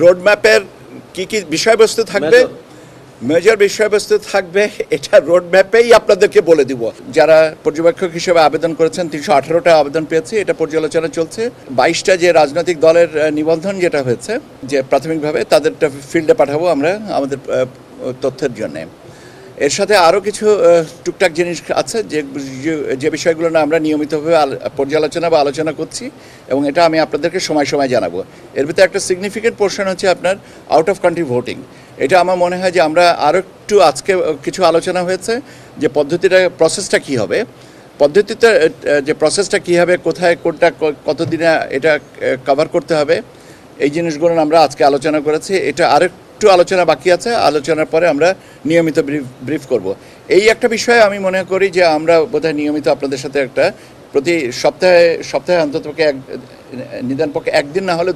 Road ম্যাপের কি বিষয়বস্তু থাকবে, মেজর বিষয়বস্তু থাকবে, এটা রোড ম্যাপেই আপনাদেরকে বলে দিব। যারা পর্যবেক্ষক হিসেবে আবেদন করেছেন 318টা আবেদন পেয়েছে, এটা পর্যালোচনা চলছে। 22টা যে রাজনৈতিক দলের নিবন্ধন যেটা হয়েছে যে প্রাথমিকভাবে তাদেরটা ফিল্ডে পাঠাবো আমরা আমাদের তথ্যের জন্যে। এর সাথে আরও কিছু টুকটাক জিনিস আছে যে বিষয়গুলো না আমরা নিয়মিতভাবে পর্যালোচনা বা আলোচনা করছি, এবং এটা আমি আপনাদেরকে সময় সময় জানাবো। এর ভিতরে একটা সিগনিফিকেন্ট পোর্শন হচ্ছে আপনার আউট অফ কান্ট্রি ভোটিং। এটা আমার মনে হয় যে আমরা আরও একটু আজকে কিছু আলোচনা হয়েছে যে প্রসেসটা কী হবে, পদ্ধতিতে যে প্রসেসটা কী হবে, কোথায় কোনটা কতদিনে এটা কভার করতে হবে, এই জিনিসগুলো আমরা আজকে আলোচনা করেছি। এটা আরেকটু আলোচনা বাকি আছে, আলোচনার পরে আমরা নিয়মিত ব্রিফ করব। এই একটা বিষয়ে আমি মনে করি যে আমরা বোধহয় নিয়মিত আপনাদের সাথে একটা প্রতি সপ্তাহে অন্ততপক্ষে নিদানপক্ষে একদিন না হলে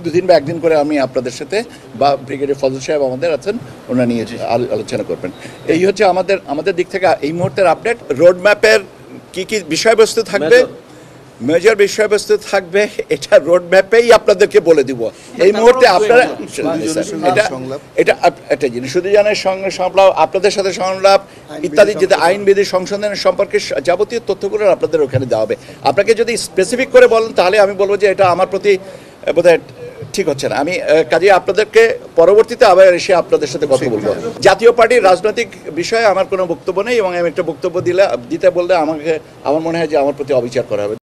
দুদিন বা একদিন করে আমি আপনাদের সাথে বা ব্রিগেডিয়ার ফজল সাহেব আমাদের আছেন, ওনারা নিয়ে আলোচনা করবেন। এই হচ্ছে আমাদের দিক থেকে এই মুহূর্তের আপডেট। রোড ম্যাপের কি বিষয়বস্তু থাকবে, মেজর বিষয়বস্তু থাকবে, এটা রোড ম্যাপেই আপনাদেরকে বলে দিব। এই মুহূর্তে আপনারা এটা জিনিস শুধু জানেন, সংলাপ আপনাদের সাথে সংলাপ ইত্যাদি যেটা আইনবিধি সংশোধনের সম্পর্কে যাবতীয় তথ্যগুলো আপনাদের ওখানে দেওয়া হবে। আপনাকে যদি স্পেসিফিক করে বলেন তাহলে আমি বলবো যে এটা আমার প্রতি বোধহয় ঠিক হচ্ছে না। আমি কাজে আপনাদেরকে পরবর্তীতে আবার এসে আপনাদের সাথে কথা বলবো। জাতীয় পার্টির রাজনৈতিক বিষয়ে আমার কোনো বক্তব্য নেই, এবং আমি একটা বক্তব্য দিতে বললে আমার মনে হয় যে আমার প্রতি অবিচার করা হবে।